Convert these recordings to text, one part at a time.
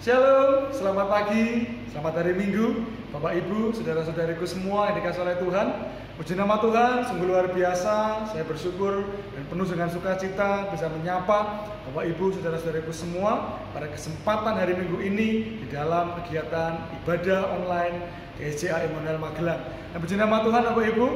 Shalom, selamat pagi, selamat hari Minggu, Bapak Ibu, saudara-saudariku semua yang dikasihi oleh Tuhan. Puji nama Tuhan, sungguh luar biasa. Saya bersyukur dan penuh dengan sukacita bisa menyapa Bapak Ibu, saudara-saudariku semua pada kesempatan hari Minggu ini di dalam kegiatan ibadah online GSCA Immanuel Magelang. Dan puji nama Tuhan, Bapak Ibu.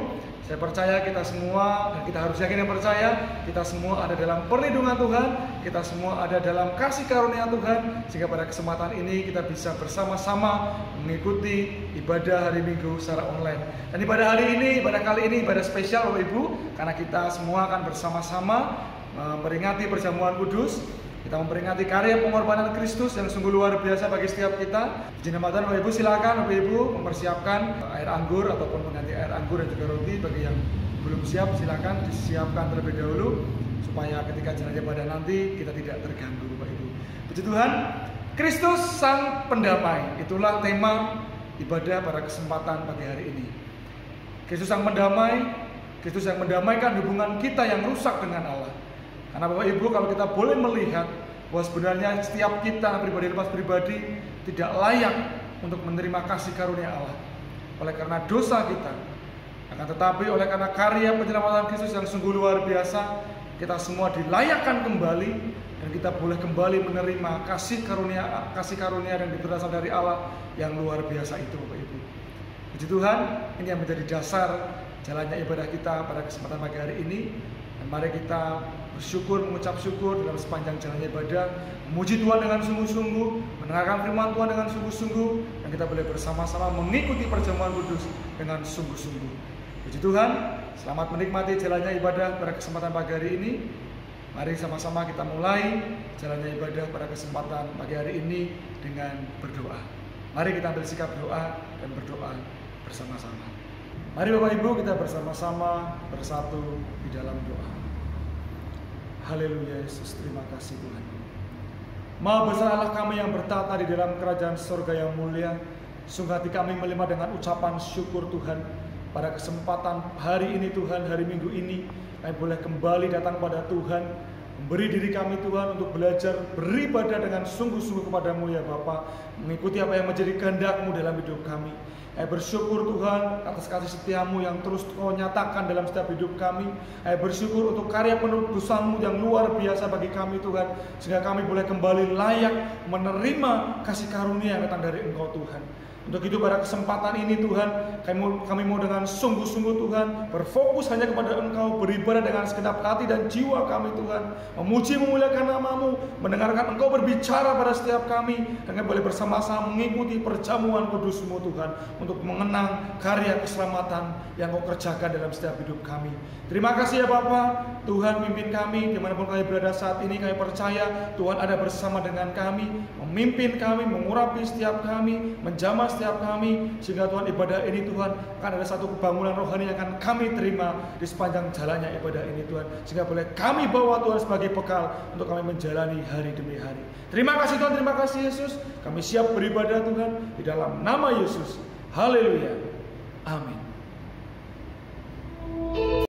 Saya percaya kita semua, dan kita harus yakin dan percaya, kita semua ada dalam perlindungan Tuhan, kita semua ada dalam kasih karunia Tuhan, sehingga pada kesempatan ini kita bisa bersama-sama mengikuti ibadah hari Minggu secara online. Dan ibadah hari ini, ibadah kali ini, ibadah spesial Bapak Ibu, karena kita semua akan bersama-sama memperingati perjamuan kudus. Kita memperingati karya pengorbanan Kristus yang sungguh luar biasa bagi setiap kita. Izin Tuhan, Bapak Ibu, silakan Bapak Ibu mempersiapkan air anggur ataupun mengganti air anggur dan juga roti. Bagi yang belum siap, silakan disiapkan terlebih dahulu supaya ketika jalan ibadah nanti kita tidak terganggu, Bapak Ibu. Puji Tuhan, Kristus Sang Pendamai. Itulah tema ibadah pada kesempatan pagi hari ini. Kristus Sang Pendamai, Kristus yang mendamaikan hubungan kita yang rusak dengan Allah. Karena Bapak Ibu, kalau kita boleh melihat bahwa sebenarnya setiap kita pribadi lepas pribadi tidak layak untuk menerima kasih karunia Allah oleh karena dosa kita. Akan tetapi oleh karena karya penyelamatan Kristus yang sungguh luar biasa, kita semua dilayakkan kembali dan kita boleh kembali menerima kasih karunia yang berasal dari Allah yang luar biasa itu, Bapak Ibu. Puji Tuhan, ini yang menjadi dasar jalannya ibadah kita pada kesempatan pagi hari ini. Dan mari kita bersyukur, mengucap syukur dalam sepanjang jalannya ibadah, memuji Tuhan dengan sungguh-sungguh, mendengarkan firman Tuhan dengan sungguh-sungguh, dan kita boleh bersama-sama mengikuti perjamuan kudus dengan sungguh-sungguh. Puji Tuhan, selamat menikmati jalannya ibadah pada kesempatan pagi hari ini. Mari sama-sama kita mulai jalannya ibadah pada kesempatan pagi hari ini dengan berdoa. Mari kita ambil sikap doa dan berdoa bersama-sama. Mari Bapak Ibu, kita bersama-sama bersatu di dalam doa. Haleluya Yesus, terima kasih Tuhan. Maha besar Allah kami yang bertata di dalam kerajaan surga yang mulia. Sungguh hati kami melimpah dengan ucapan syukur Tuhan. Pada kesempatan hari ini Tuhan, hari Minggu ini, kami boleh kembali datang pada Tuhan, memberi diri kami Tuhan untuk belajar beribadah dengan sungguh-sungguh kepadamu ya Bapa, mengikuti apa yang menjadi kehendak-Mu dalam hidup kami. Bersyukur Tuhan atas kasih setiamu yang terus Kau nyatakan dalam setiap hidup kami. Bersyukur untuk karya penebusan-Mu yang luar biasa bagi kami Tuhan, sehingga kami boleh kembali layak menerima kasih karunia yang datang dari Engkau Tuhan. Untuk itu pada kesempatan ini Tuhan, kami mau dengan sungguh-sungguh Tuhan berfokus hanya kepada Engkau, beribadah dengan segenap hati dan jiwa kami Tuhan, memuji memuliakan nama-Mu, mendengarkan Engkau berbicara pada setiap kami, dan kami boleh bersama-sama mengikuti perjamuan kudus-Mu Tuhan, untuk mengenang karya keselamatan yang Kau kerjakan dalam setiap hidup kami. Terima kasih ya Bapa, Tuhan pimpin kami dimanapun kami berada saat ini. Kami percaya Tuhan ada bersama dengan kami, memimpin kami, mengurapi setiap kami, menjamah setiap kami, sehingga Tuhan ibadah ini Tuhan akan ada satu kebangunan rohani yang akan kami terima di sepanjang jalannya ibadah ini Tuhan, sehingga boleh kami bawa Tuhan sebagai bekal untuk kami menjalani hari demi hari. Terima kasih Tuhan, terima kasih Yesus. Kami siap beribadah Tuhan di dalam nama Yesus. Haleluya. Amin. Tuhan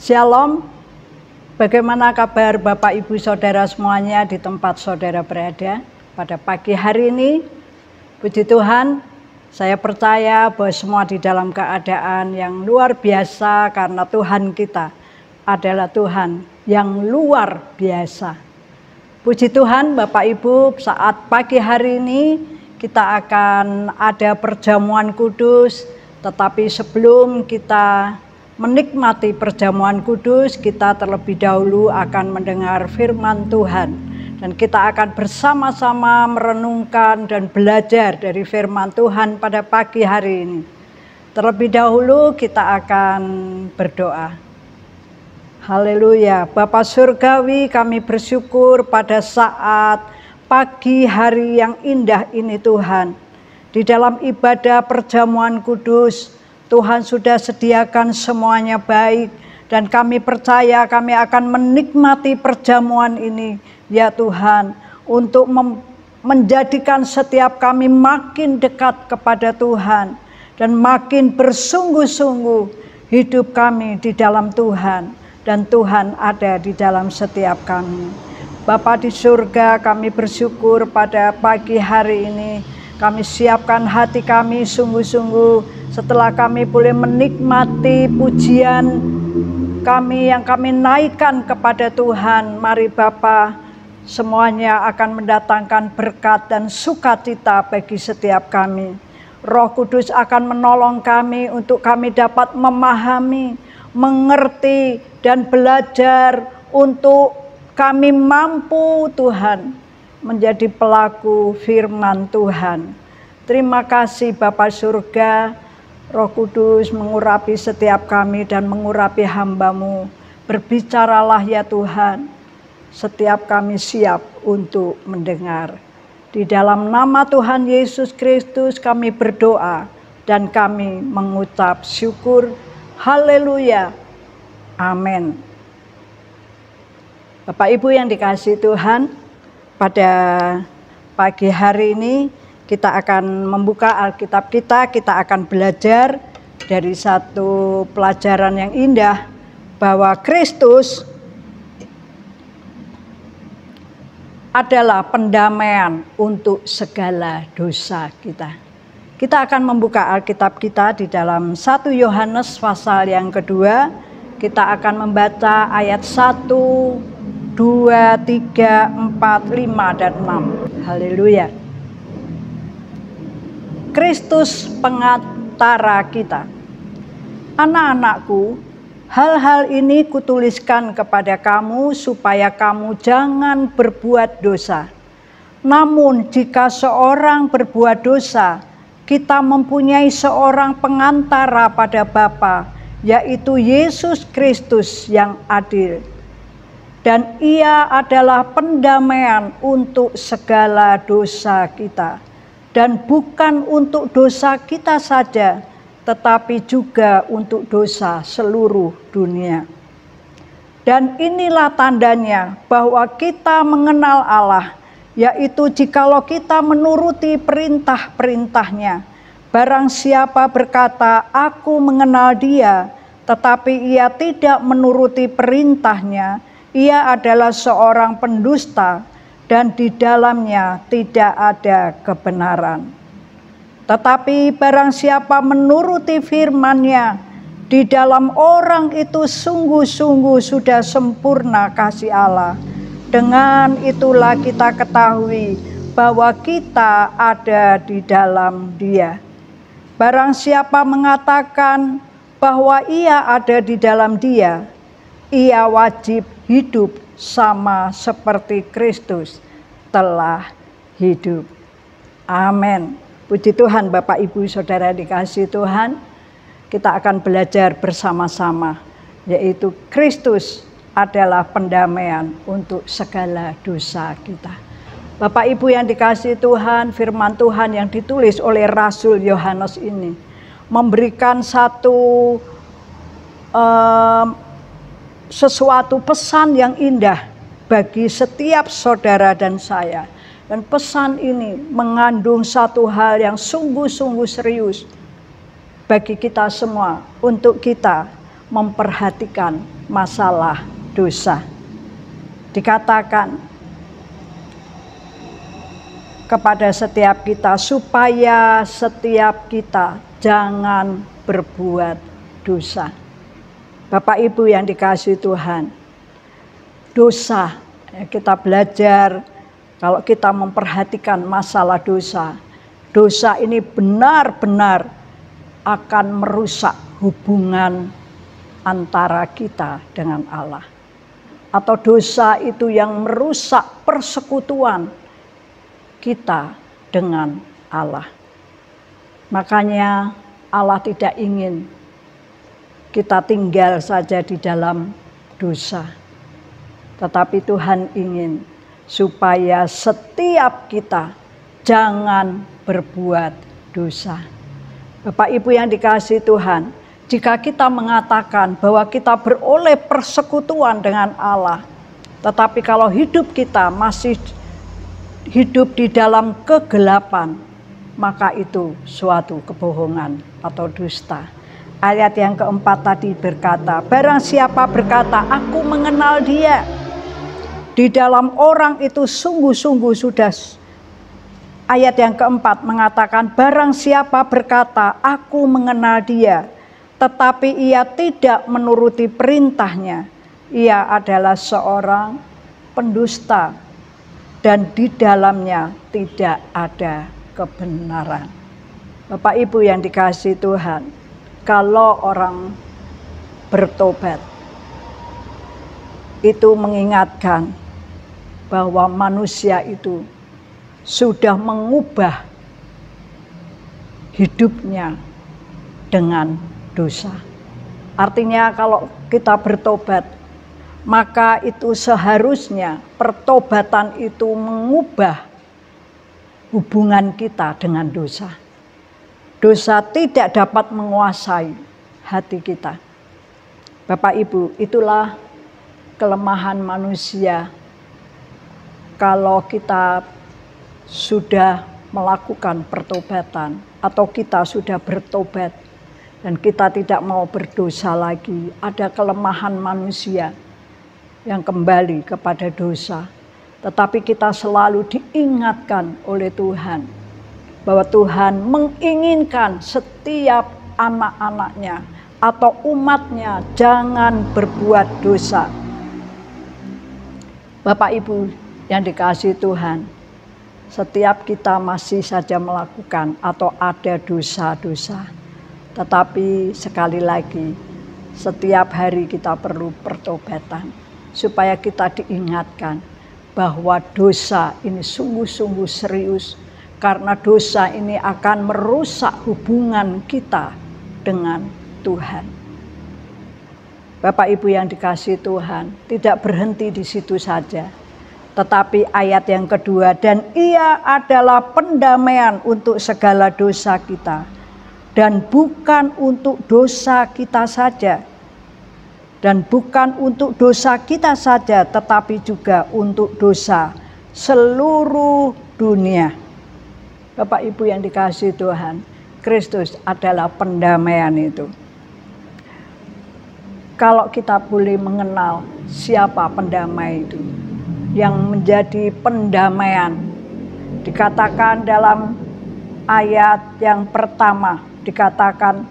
Shalom, bagaimana kabar Bapak Ibu Saudara semuanya di tempat saudara berada pada pagi hari ini? Puji Tuhan, saya percaya bahwa semua di dalam keadaan yang luar biasa karena Tuhan kita adalah Tuhan yang luar biasa. Puji Tuhan Bapak Ibu, saat pagi hari ini kita akan ada perjamuan kudus, tetapi sebelum kita menikmati perjamuan kudus, kita terlebih dahulu akan mendengar firman Tuhan. Dan kita akan bersama-sama merenungkan dan belajar dari firman Tuhan pada pagi hari ini. Terlebih dahulu kita akan berdoa. Haleluya, Bapa Surgawi, kami bersyukur pada saat pagi hari yang indah ini Tuhan. Di dalam ibadah perjamuan kudus, Tuhan sudah sediakan semuanya baik, dan kami percaya kami akan menikmati perjamuan ini ya Tuhan, untuk menjadikan setiap kami makin dekat kepada Tuhan dan makin bersungguh-sungguh hidup kami di dalam Tuhan, dan Tuhan ada di dalam setiap kami. Bapa di surga, kami bersyukur pada pagi hari ini kami siapkan hati kami sungguh-sungguh setelah kami boleh menikmati pujian kami yang kami naikkan kepada Tuhan. Mari Bapa, semuanya akan mendatangkan berkat dan sukacita bagi setiap kami. Roh Kudus akan menolong kami untuk kami dapat memahami, mengerti, dan belajar untuk kami mampu Tuhan menjadi pelaku firman Tuhan. Terima kasih Bapa surga, Roh Kudus mengurapi setiap kami dan mengurapi hamba-Mu. Berbicaralah ya Tuhan, setiap kami siap untuk mendengar. Di dalam nama Tuhan Yesus Kristus kami berdoa dan kami mengucap syukur. Haleluya. Amin. Bapak Ibu yang dikasihi Tuhan, pada pagi hari ini kita akan membuka Alkitab kita akan belajar dari satu pelajaran yang indah, bahwa Kristus adalah pendamaian untuk segala dosa kita. Kita akan membuka Alkitab kita di dalam 1 Yohanes pasal yang kedua. Kita akan membaca ayat 1, 2, 3, 4, 5, dan 6. Haleluya. Kristus pengantara kita. Anak-anakku, hal-hal ini kutuliskan kepada kamu supaya kamu jangan berbuat dosa. Namun jika seorang berbuat dosa, kita mempunyai seorang pengantara pada Bapa, yaitu Yesus Kristus yang adil. Dan ia adalah pendamaian untuk segala dosa kita. Dan bukan untuk dosa kita saja, tetapi juga untuk dosa seluruh dunia. Dan inilah tandanya bahwa kita mengenal Allah, yaitu jikalau kita menuruti perintah-perintahnya. Barang siapa berkata, "Aku mengenal Dia," tetapi ia tidak menuruti perintahnya, ia adalah seorang pendusta, dan di dalamnya tidak ada kebenaran. Tetapi barang siapa menuruti firman-Nya, di dalam orang itu sungguh-sungguh sudah sempurna kasih Allah. Dengan itulah kita ketahui bahwa kita ada di dalam Dia. Barang siapa mengatakan bahwa ia ada di dalam Dia, ia wajib hidup sama seperti Kristus telah hidup. Amin. Puji Tuhan Bapak Ibu Saudara dikasihi Tuhan. Kita akan belajar bersama-sama, yaitu Kristus adalah pendamaian untuk segala dosa kita. Bapak Ibu yang dikasihi Tuhan, firman Tuhan yang ditulis oleh Rasul Yohanes ini memberikan satu sesuatu pesan yang indah bagi setiap saudara dan saya. Dan pesan ini mengandung satu hal yang sungguh-sungguh serius bagi kita semua, untuk kita memperhatikan masalah dosa. Dikatakan kepada setiap kita supaya setiap kita jangan berbuat dosa. Bapak Ibu yang dikasihi Tuhan, dosa, kita belajar kalau kita memperhatikan masalah dosa, dosa ini benar-benar akan merusak hubungan antara kita dengan Allah. Atau dosa itu yang merusak persekutuan kita dengan Allah. Makanya Allah tidak ingin kita tinggal saja di dalam dosa. Tetapi Tuhan ingin supaya setiap kita jangan berbuat dosa. Bapak Ibu yang dikasihi Tuhan, jika kita mengatakan bahwa kita beroleh persekutuan dengan Allah, tetapi kalau hidup kita masih hidup di dalam kegelapan, maka itu suatu kebohongan atau dusta. Ayat yang keempat tadi berkata, barang siapa berkata, aku mengenal dia, di dalam orang itu sungguh-sungguh sudah. Ayat yang keempat mengatakan, barang siapa berkata, aku mengenal dia, tetapi ia tidak menuruti perintahnya, ia adalah seorang pendusta dan di dalamnya tidak ada kebenaran. Bapak Ibu yang dikasihi Tuhan, kalau orang bertobat, itu mengingatkan bahwa manusia itu sudah mengubah hidupnya dengan dosa. Artinya kalau kita bertobat, maka itu seharusnya pertobatan itu mengubah hubungan kita dengan dosa. Dosa tidak dapat menguasai hati kita. Bapak Ibu, itulah kelemahan manusia. Kalau kita sudah melakukan pertobatan atau kita sudah bertobat dan kita tidak mau berdosa lagi, ada kelemahan manusia yang kembali kepada dosa. Tetapi kita selalu diingatkan oleh Tuhan bahwa Tuhan menginginkan setiap anak-anaknya atau umatnya jangan berbuat dosa. Bapak Ibu yang dikasihi Tuhan, setiap kita masih saja melakukan atau ada dosa-dosa. Tetapi sekali lagi, setiap hari kita perlu pertobatan supaya kita diingatkan bahwa dosa ini sungguh-sungguh serius, karena dosa ini akan merusak hubungan kita dengan Tuhan. Bapak Ibu yang dikasihi Tuhan, tidak berhenti di situ saja. Tetapi ayat yang kedua, dan ia adalah pendamaian untuk segala dosa kita, dan bukan untuk dosa kita saja. Dan bukan untuk dosa kita saja, tetapi juga untuk dosa seluruh dunia. Bapak Ibu yang dikasihi Tuhan, Kristus adalah pendamaian itu. Kalau kita boleh mengenal siapa pendamai itu, yang menjadi pendamaian, dikatakan dalam ayat yang pertama, dikatakan,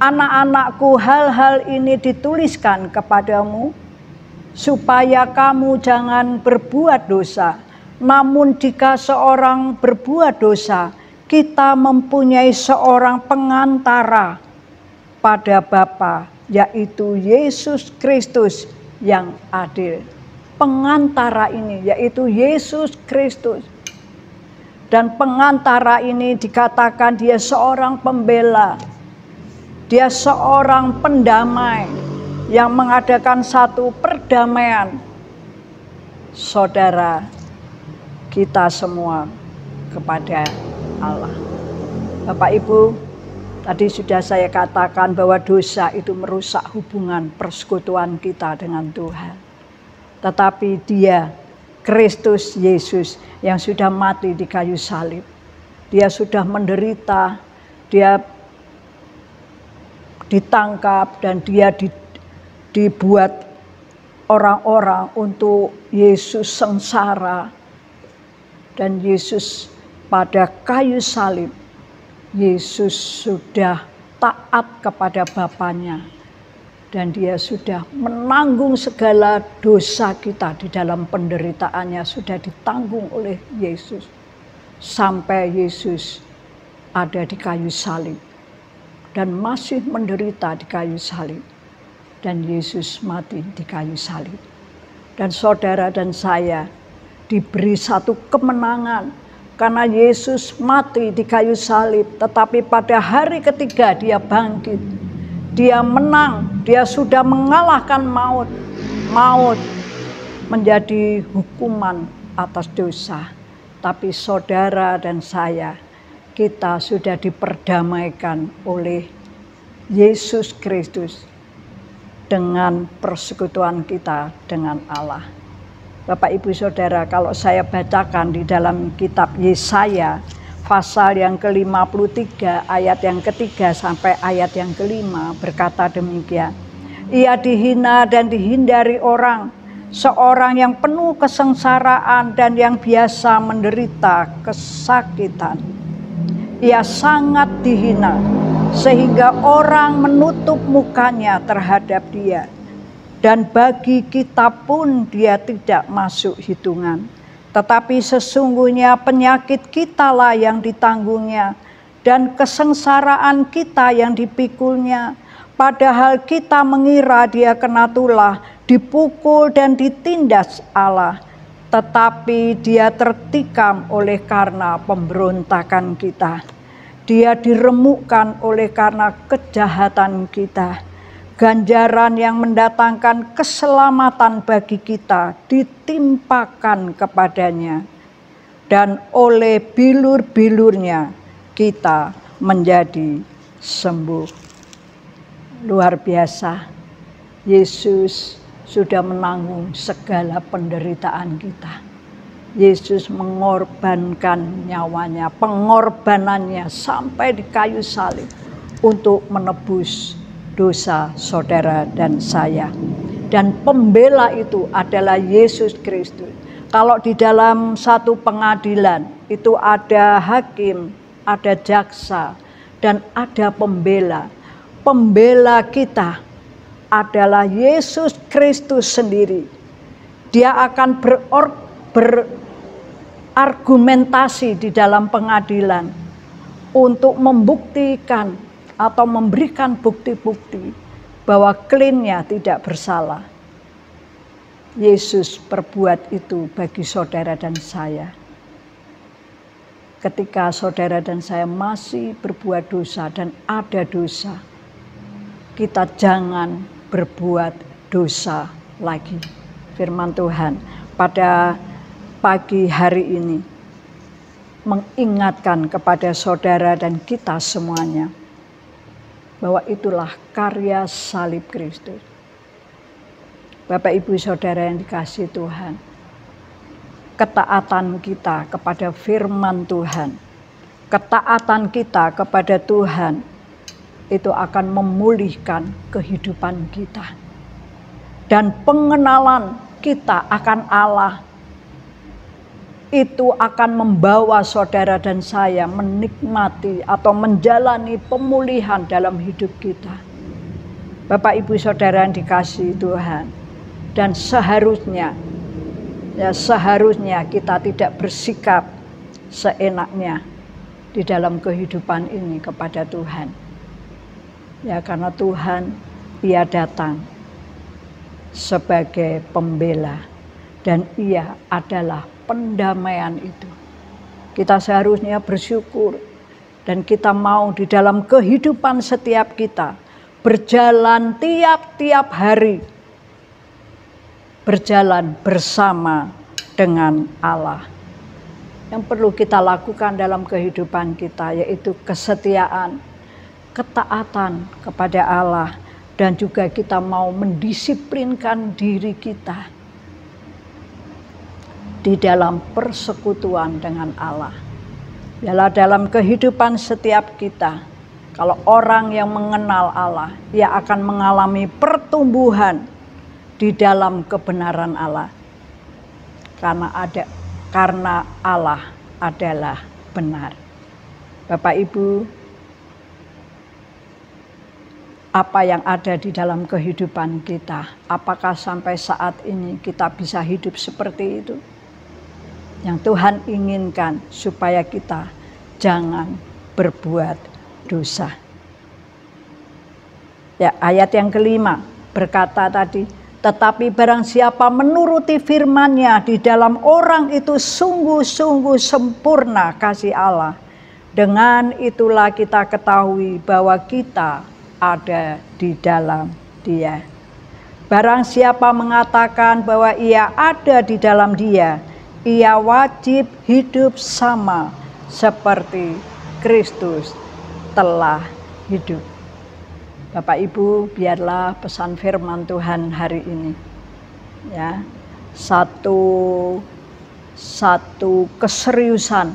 anak-anakku, hal-hal ini dituliskan kepadamu supaya kamu jangan berbuat dosa. Namun jika seorang berbuat dosa, kita mempunyai seorang pengantara pada Bapa, yaitu Yesus Kristus yang adil. Pengantara ini yaitu Yesus Kristus. Dan pengantara ini dikatakan dia seorang pembela. Dia seorang pendamai yang mengadakan satu perdamaian. Saudara kita semua kepada Allah. Bapak Ibu, tadi sudah saya katakan bahwa dosa itu merusak hubungan persekutuan kita dengan Tuhan. Tetapi dia, Kristus Yesus yang sudah mati di kayu salib, dia sudah menderita, dia ditangkap dan dia dibuat orang-orang untuk Yesus sengsara. Dan Yesus pada kayu salib, Yesus sudah taat kepada Bapanya. Dan dia sudah menanggung segala dosa kita di dalam penderitaannya, sudah ditanggung oleh Yesus. Sampai Yesus ada di kayu salib dan masih menderita di kayu salib. Dan Yesus mati di kayu salib. Dan saudara dan saya diberi satu kemenangan karena Yesus mati di kayu salib, tetapi pada hari ketiga dia bangkit. Dia menang, dia sudah mengalahkan maut. Maut menjadi hukuman atas dosa. Tapi saudara dan saya, kita sudah diperdamaikan oleh Yesus Kristus dengan persekutuan kita dengan Allah. Bapak Ibu Saudara, kalau saya bacakan di dalam kitab Yesaya pasal yang ke-53 ayat yang ketiga sampai ayat yang ke-5 berkata demikian. Ia dihina dan dihindari orang, seorang yang penuh kesengsaraan dan yang biasa menderita kesakitan. Ia sangat dihina sehingga orang menutup mukanya terhadap dia. Dan bagi kita pun dia tidak masuk hitungan. Tetapi sesungguhnya penyakit kitalah yang ditanggungnya dan kesengsaraan kita yang dipikulnya. Padahal kita mengira dia kena tulah, dipukul dan ditindas Allah. Tetapi dia tertikam oleh karena pemberontakan kita. Dia diremukkan oleh karena kejahatan kita. Ganjaran yang mendatangkan keselamatan bagi kita ditimpakan kepadanya. Dan oleh bilur-bilurnya kita menjadi sembuh. Luar biasa, Yesus sudah menanggung segala penderitaan kita. Yesus mengorbankan nyawanya, pengorbanannya sampai di kayu salib untuk menebus dosa saudara dan saya. Dan pembela itu adalah Yesus Kristus. Kalau di dalam satu pengadilan itu ada hakim, ada jaksa, dan ada pembela. Pembela kita adalah Yesus Kristus sendiri. Dia akan berargumentasi di dalam pengadilan untuk membuktikan atau memberikan bukti-bukti bahwa kliennya tidak bersalah. Yesus perbuat itu bagi saudara dan saya. Ketika saudara dan saya masih berbuat dosa dan ada dosa, kita jangan berbuat dosa lagi. Firman Tuhan pada pagi hari ini mengingatkan kepada saudara dan kita semuanya bahwa itulah karya salib Kristus. Bapak Ibu Saudara yang dikasihi Tuhan, ketaatan kita kepada firman Tuhan, ketaatan kita kepada Tuhan itu akan memulihkan kehidupan kita. Dan pengenalan kita akan Allah itu akan membawa saudara dan saya menikmati atau menjalani pemulihan dalam hidup kita. Bapak Ibu Saudara yang dikasihi Tuhan, dan seharusnya kita tidak bersikap seenaknya di dalam kehidupan ini kepada Tuhan. Ya, karena Tuhan, Ia datang sebagai pembela dan Ia adalah pendamaian itu. Kita seharusnya bersyukur dan kita mau di dalam kehidupan setiap kita berjalan tiap-tiap hari, berjalan bersama dengan Allah. Yang perlu kita lakukan dalam kehidupan kita yaitu kesetiaan, ketaatan kepada Allah, dan juga kita mau mendisiplinkan diri kita di dalam persekutuan dengan Allah. Biarlah dalam kehidupan setiap kita, Kalau orang yang mengenal Allah, ia akan mengalami pertumbuhan di dalam kebenaran Allah. Karena Allah adalah benar. Bapak Ibu, apa yang ada di dalam kehidupan kita, apakah sampai saat ini kita bisa hidup seperti itu? Yang Tuhan inginkan supaya kita jangan berbuat dosa. Ya, ayat yang kelima berkata tadi, tetapi barang siapa menuruti firman-Nya, di dalam orang itu sungguh-sungguh sempurna kasih Allah. Dengan itulah kita ketahui bahwa kita ada di dalam Dia. Barang siapa mengatakan bahwa ia ada di dalam Dia, ia wajib hidup sama seperti Kristus telah hidup. Bapak Ibu, biarlah pesan firman Tuhan hari ini, ya, satu keseriusan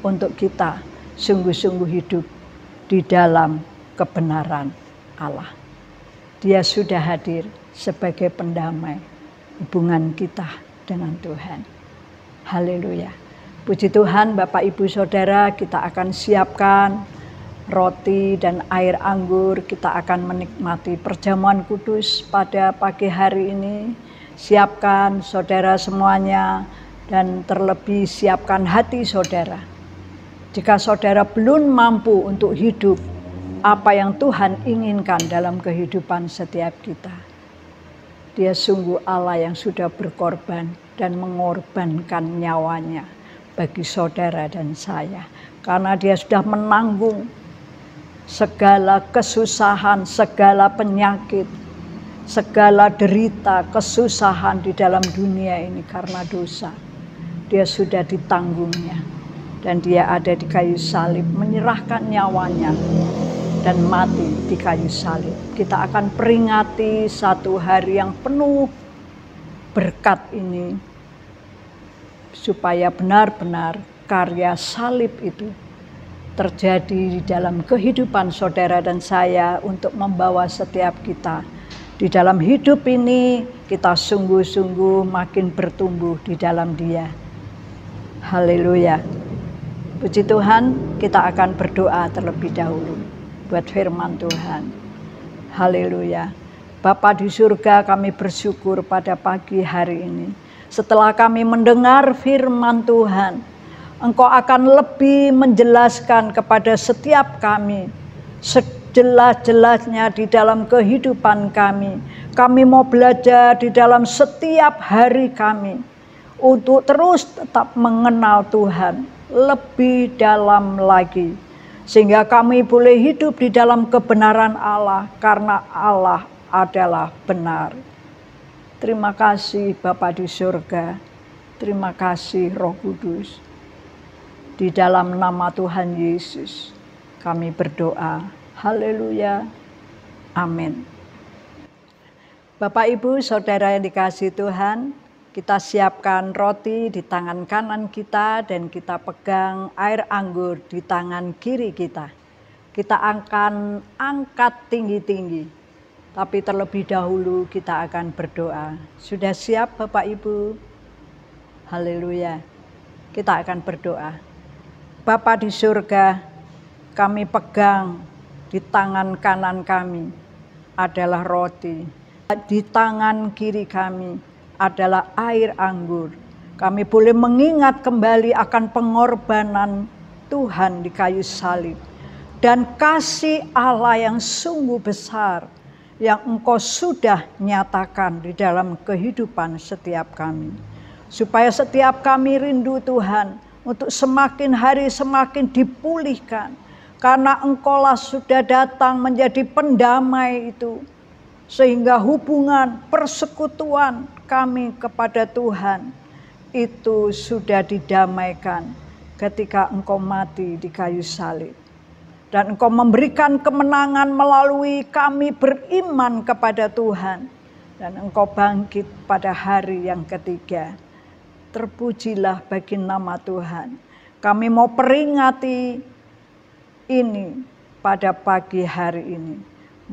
untuk kita sungguh-sungguh hidup di dalam kebenaran Allah. Dia sudah hadir sebagai pendamai hubungan kita dengan Tuhan. Haleluya. Puji Tuhan, Bapak Ibu Saudara, kita akan siapkan roti dan air anggur. Kita akan menikmati perjamuan kudus pada pagi hari ini. Siapkan saudara semuanya, dan terlebih siapkan hati saudara. Jika saudara belum mampu untuk hidup apa yang Tuhan inginkan dalam kehidupan setiap kita, Dia sungguh Allah yang sudah berkorban dan mengorbankan nyawanya bagi saudara dan saya. Karena Dia sudah menanggung segala kesusahan, segala penyakit, segala derita, kesusahan di dalam dunia ini karena dosa. Dia sudah ditanggungnya. Dan Dia ada di kayu salib, menyerahkan nyawanya dan mati di kayu salib. Kita akan peringati satu hari yang penuh berkat ini, supaya benar-benar karya salib itu terjadi di dalam kehidupan saudara dan saya, untuk membawa setiap kita di dalam hidup ini, kita sungguh-sungguh makin bertumbuh di dalam Dia. Haleluya. Puji Tuhan, kita akan berdoa terlebih dahulu buat firman Tuhan. Haleluya. Bapa di surga, kami bersyukur pada pagi hari ini. Setelah kami mendengar firman Tuhan, Engkau akan lebih menjelaskan kepada setiap kami sejelas-jelasnya di dalam kehidupan kami. Kami mau belajar di dalam setiap hari kami untuk terus tetap mengenal Tuhan lebih dalam lagi, sehingga kami boleh hidup di dalam kebenaran Allah, karena Allah adalah benar. Terima kasih Bapa di surga, terima kasih Roh Kudus. Di dalam nama Tuhan Yesus kami berdoa. Haleluya. Amin. Bapak Ibu Saudara yang dikasihi Tuhan, kita siapkan roti di tangan kanan kita dan kita pegang air anggur di tangan kiri kita. Kita akan angkat tinggi-tinggi, tapi terlebih dahulu kita akan berdoa. Sudah siap Bapak Ibu? Haleluya. Kita akan berdoa. Bapa di surga, kami pegang di tangan kanan kami adalah roti. Di tangan kiri kami adalah air anggur. Kami boleh mengingat kembali akan pengorbanan Tuhan di kayu salib dan kasih Allah yang sungguh besar yang Engkau sudah nyatakan di dalam kehidupan setiap kami. Supaya setiap kami rindu Tuhan untuk semakin hari semakin dipulihkan, karena Engkaulah sudah datang menjadi pendamai itu, sehingga hubungan persekutuan kami kepada Tuhan itu sudah didamaikan ketika Engkau mati di kayu salib. Dan Engkau memberikan kemenangan melalui kami beriman kepada Tuhan. Dan Engkau bangkit pada hari yang ketiga. Terpujilah bagi nama Tuhan. Kami mau peringati ini pada pagi hari ini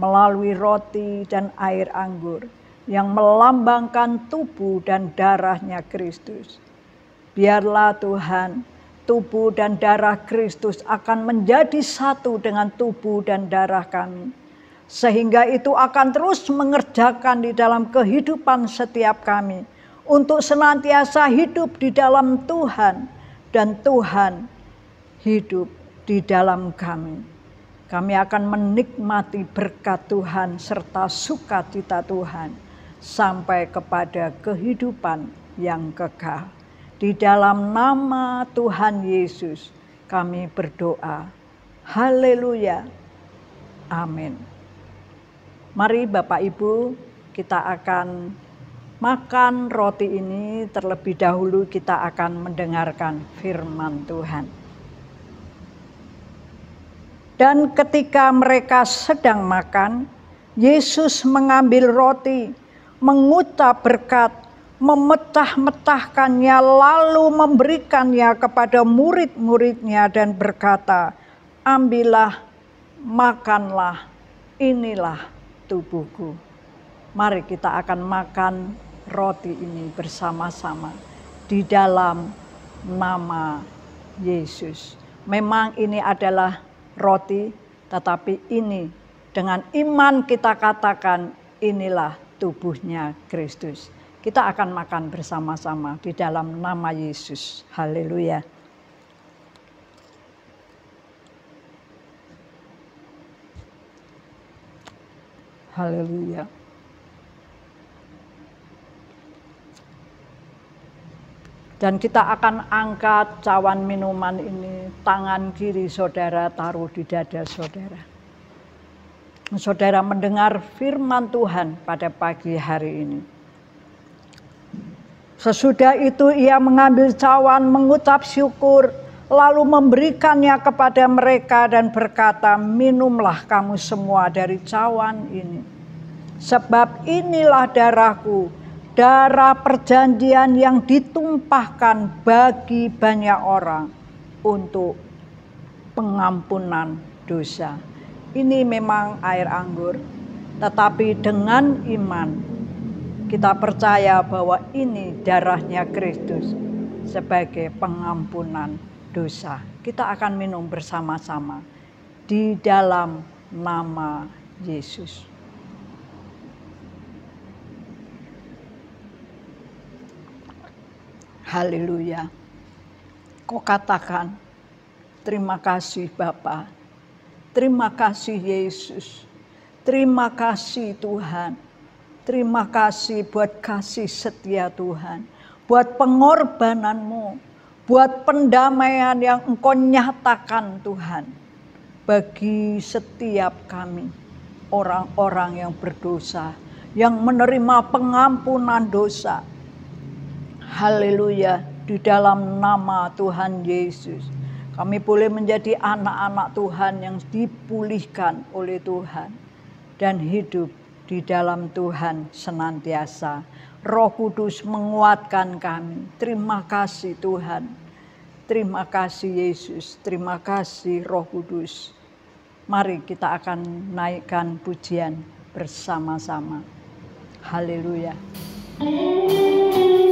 melalui roti dan air anggur yang melambangkan tubuh dan darahnya Kristus. Biarlah Tuhan, tubuh dan darah Kristus akan menjadi satu dengan tubuh dan darah kami. Sehingga itu akan terus mengerjakan di dalam kehidupan setiap kami untuk senantiasa hidup di dalam Tuhan dan Tuhan hidup di dalam kami. Kami akan menikmati berkat Tuhan serta sukacita Tuhan sampai kepada kehidupan yang kekal. Di dalam nama Tuhan Yesus kami berdoa. Haleluya. Amin. Mari Bapak Ibu, kita akan makan roti ini. Terlebih dahulu kita akan mendengarkan firman Tuhan. Dan ketika mereka sedang makan, Yesus mengambil roti, mengucap berkat, memecah-mecahkannya, lalu memberikannya kepada murid-muridnya dan berkata, "Ambillah, makanlah, inilah tubuhku." Mari kita akan makan roti ini bersama-sama di dalam nama Yesus. Memang ini adalah roti, tetapi ini dengan iman kita katakan inilah tubuhnya Kristus. Kita akan makan bersama-sama di dalam nama Yesus. Haleluya. Haleluya. Dan kita akan angkat cawan minuman ini, tangan kiri saudara taruh di dada saudara. Saudara mendengar firman Tuhan pada pagi hari ini. Sesudah itu ia mengambil cawan, mengucap syukur, lalu memberikannya kepada mereka dan berkata, "Minumlah kamu semua dari cawan ini. Sebab inilah darahku, darah perjanjian yang ditumpahkan bagi banyak orang untuk pengampunan dosa." Ini memang air anggur, tetapi dengan iman kita percaya bahwa ini darahnya Kristus sebagai pengampunan dosa. Kita akan minum bersama-sama di dalam nama Yesus. Haleluya. Kau katakan, terima kasih Bapa, terima kasih Yesus, terima kasih Tuhan, terima kasih buat kasih setia Tuhan, buat pengorbananmu, buat pendamaian yang Engkau nyatakan Tuhan bagi setiap kami, orang-orang yang berdosa, yang menerima pengampunan dosa. Haleluya, di dalam nama Tuhan Yesus kami boleh menjadi anak-anak Tuhan yang dipulihkan oleh Tuhan dan hidup di dalam Tuhan senantiasa. Roh Kudus menguatkan kami. Terima kasih Tuhan. Terima kasih Yesus. Terima kasih Roh Kudus. Mari kita akan naikkan pujian bersama-sama. Haleluya. Bagi aku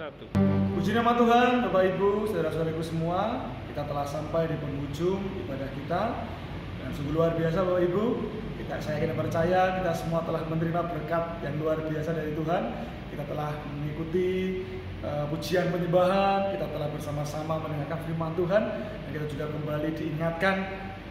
wabarakatuh. Puji nama Tuhan, Bapak Ibu, saudara-saudariku semua. Kita telah sampai di penghujung ibadah kita. Dan sungguh luar biasa Bapak Ibu. Saya yakin dan percaya kita semua telah menerima berkat yang luar biasa dari Tuhan. Kita telah mengikuti pujian penyembahan, kita telah bersama-sama mendengarkan firman Tuhan, dan kita juga kembali diingatkan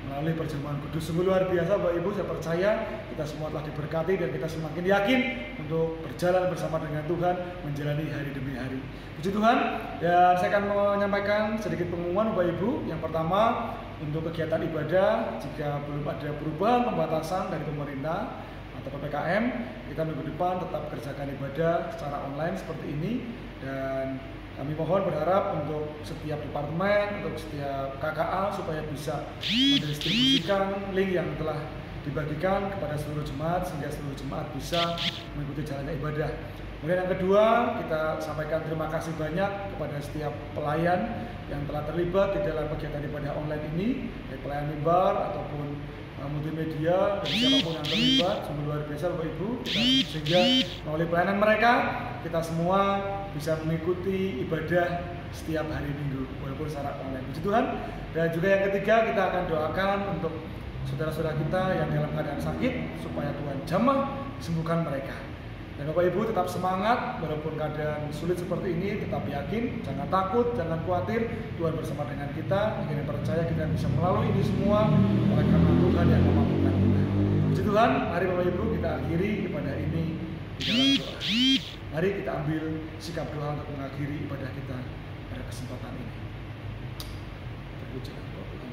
melalui perjamuan kudus. Sungguh luar biasa Bapak Ibu, saya percaya kita semua telah diberkati dan kita semakin yakin untuk berjalan bersama dengan Tuhan, menjalani hari demi hari. Puji Tuhan. Dan saya akan menyampaikan sedikit pengumuman Bapak Ibu. Yang pertama, untuk kegiatan ibadah, jika belum ada perubahan pembatasan dari pemerintah atau PPKM, kita minggu depan tetap kerjakan ibadah secara online seperti ini. Dan kami mohon berharap untuk setiap departemen, untuk setiap KKA supaya bisa mendistribusikan link yang telah dibagikan kepada seluruh jemaat sehingga seluruh jemaat bisa mengikuti jalannya ibadah. Kemudian yang kedua, kita sampaikan terima kasih banyak kepada setiap pelayan yang telah terlibat di dalam kegiatan ibadah online ini, baik pelayan mimbar ataupun multimedia, dan siapapun yang terlibat. Sungguh luar biasa Bapak Ibu, sehingga melalui pelayanan mereka kita semua bisa mengikuti ibadah setiap hari Minggu walaupun secara online. Puji Tuhan. Dan juga yang ketiga, kita akan doakan untuk saudara-saudara kita yang dalam keadaan sakit supaya Tuhan jamah sembuhkan mereka. Dan Bapak Ibu tetap semangat walaupun keadaan sulit seperti ini, tetap yakin, jangan takut, jangan khawatir, Tuhan bersama dengan kita. Kita percaya kita bisa melalui ini semua oleh karena Tuhan yang memampukan kita. Puji Tuhan, mari Bapak Ibu kita akhiri ibadah ini di dalam doa. Mari kita ambil sikap doa untuk mengakhiri ibadah kita pada kesempatan ini. Terpujilah Tuhan.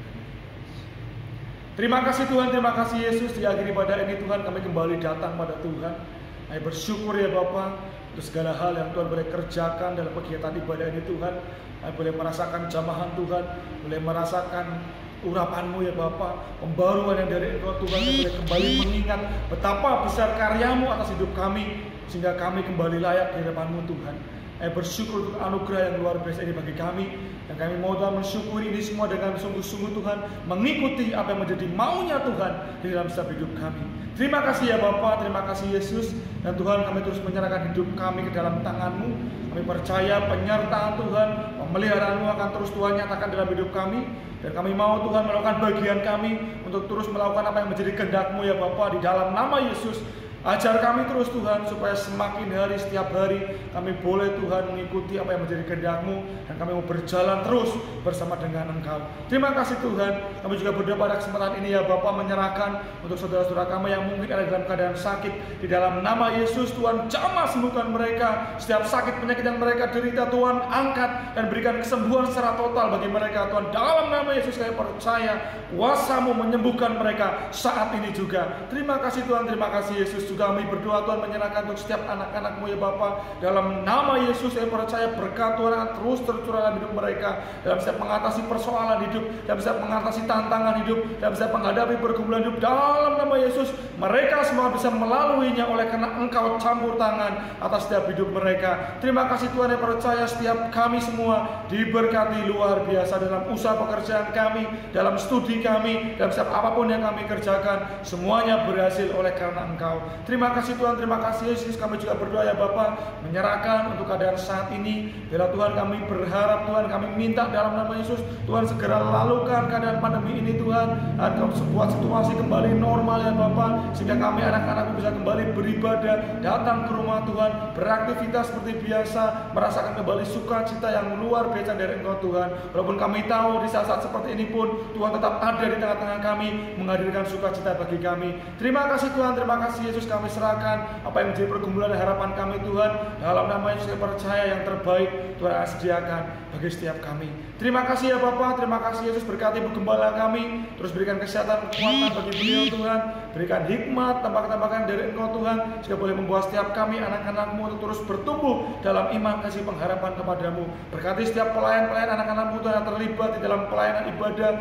Terima kasih Tuhan, terima kasih Yesus. Di akhir ibadah ini Tuhan, kami kembali datang pada Tuhan. Kami bersyukur ya Bapa untuk segala hal yang Tuhan boleh kerjakan dalam kegiatan ibadah ini Tuhan. Kami boleh merasakan jamahan Tuhan, boleh merasakan urapan-Mu ya Bapa, pembaruan yang dari Engkau Tuhan. Kami boleh kembali mengingat betapa besar karya-Mu atas hidup kami, sehingga kami kembali layak di hadapan-Mu Tuhan. Kami bersyukur untuk anugerah yang luar biasa ini bagi kami. Dan kami mau Tuhan mensyukuri ini semua dengan sungguh-sungguh Tuhan, mengikuti apa yang menjadi maunya Tuhan di dalam setiap hidup kami. Terima kasih ya Bapa, terima kasih Yesus. Dan Tuhan, kami terus menyerahkan hidup kami ke dalam tangan-Mu. Kami percaya penyertaan Tuhan, pemeliharaan-Mu akan terus Tuhan nyatakan dalam hidup kami. Dan kami mau Tuhan melakukan bagian kami untuk terus melakukan apa yang menjadi kehendak-Mu ya Bapa, di dalam nama Yesus. Ajar kami terus Tuhan, supaya semakin hari setiap hari kami boleh Tuhan mengikuti apa yang menjadi kehendak-Mu, dan kami mau berjalan terus bersama dengan Engkau. Terima kasih Tuhan. Kami juga berdoa pada kesempatan ini ya Bapa, menyerahkan untuk saudara-saudara kami yang mungkin ada dalam keadaan sakit. Di dalam nama Yesus Tuhan, jamah sembuhkan mereka. Setiap sakit penyakit yang mereka derita Tuhan, angkat dan berikan kesembuhan secara total bagi mereka Tuhan. Dalam nama Yesus kami percaya kuasa-Mu menyembuhkan mereka saat ini juga. Terima kasih Tuhan, terima kasih Yesus. Juga kami berdoa Tuhan, menyerahkan untuk setiap anak-anak-Mu ya Bapa. Dalam nama Yesus saya percaya berkat Tuhan akan terus tercurah dalam hidup mereka, dalam setiap mengatasi persoalan hidup, dalam setiap mengatasi tantangan hidup, dalam setiap menghadapi pergumulan hidup. Dalam nama Yesus mereka semua bisa melaluinya oleh karena Engkau campur tangan atas setiap hidup mereka. Terima kasih Tuhan, yang percaya setiap kami semua diberkati luar biasa dalam usaha pekerjaan kami, dalam studi kami, dalam setiap apapun yang kami kerjakan, semuanya berhasil oleh karena Engkau. Terima kasih Tuhan, terima kasih Yesus. Kami juga berdoa ya Bapa, menyerahkan untuk keadaan saat ini. Bila Tuhan kami berharap Tuhan, kami minta dalam nama Yesus, Tuhan segera lalukan keadaan pandemi ini Tuhan, dan sebuah situasi kembali normal ya Bapa, sehingga kami anak-anak bisa kembali beribadah, datang ke rumah Tuhan, beraktivitas seperti biasa, merasakan kembali sukacita yang luar biasa dari Engkau Tuhan. Walaupun kami tahu di saat-saat seperti ini pun Tuhan tetap ada di tengah-tengah kami, menghadirkan sukacita bagi kami. Terima kasih Tuhan, terima kasih Yesus. Kami serahkan apa yang menjadi pergumulan dan harapan kami Tuhan. Dalam nama Yesus saya percaya yang terbaik Tuhan akan sediakan bagi setiap kami. Terima kasih ya Bapa, terima kasih Yesus. Berkati Ibu Gembala kami, terus berikan kesehatan, kekuatan bagi beliau Tuhan. Berikan hikmat, tambah-tambahkan dari Engkau Tuhan, sehingga boleh membuat setiap kami anak-anak-Mu untuk terus bertumbuh dalam iman kasih pengharapan kepadamu. Berkati setiap pelayan-pelayan anak-anak-Mu Tuhan yang terlibat di dalam pelayanan ibadah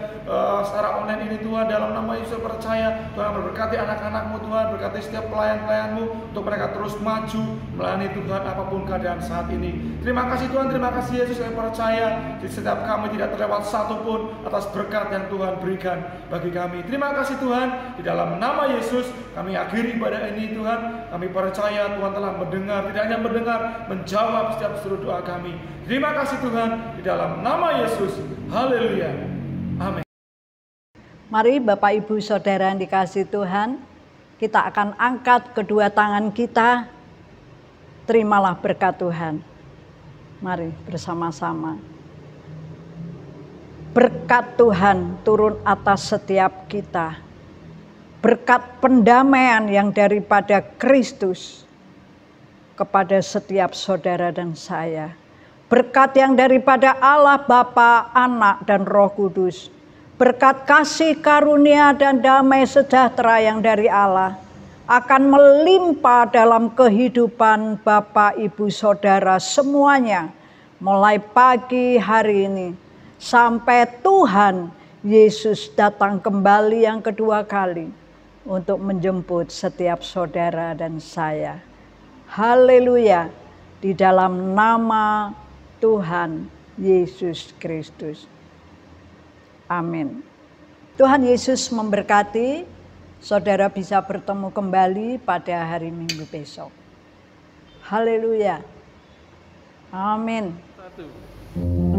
secara online ini Tuhan. Dalam nama Yesus percaya Tuhan memberkati anak-anak-Mu Tuhan. Berkati setiap pelayan pelayan-pelayan-Mu untuk mereka terus maju melayani Tuhan apapun keadaan saat ini. Terima kasih Tuhan, terima kasih Yesus. Saya percaya di setiap kami tidak terlewat satupun atas berkat yang Tuhan berikan bagi kami. Terima kasih Tuhan, di dalam nama Yesus kami akhiri ibadah ini Tuhan. Kami percaya Tuhan telah mendengar, tidak hanya mendengar, menjawab setiap seluruh doa kami. Terima kasih Tuhan, di dalam nama Yesus. Haleluya. Amin. Mari Bapak Ibu Saudara yang dikasihi Tuhan, kita akan angkat kedua tangan kita. Terimalah berkat Tuhan. Mari bersama-sama. Berkat Tuhan turun atas setiap kita. Berkat pendamaian yang daripada Kristus kepada setiap saudara dan saya. Berkat yang daripada Allah Bapa, Anak, dan Roh Kudus. Berkat kasih karunia dan damai sejahtera yang dari Allah akan melimpah dalam kehidupan Bapak, Ibu, Saudara semuanya. Mulai pagi hari ini sampai Tuhan Yesus datang kembali yang kedua kali untuk menjemput setiap saudara dan saya. Haleluya, di dalam nama Tuhan Yesus Kristus. Amin. Tuhan Yesus memberkati. Saudara bisa bertemu kembali pada hari Minggu besok. Haleluya. Amin. 1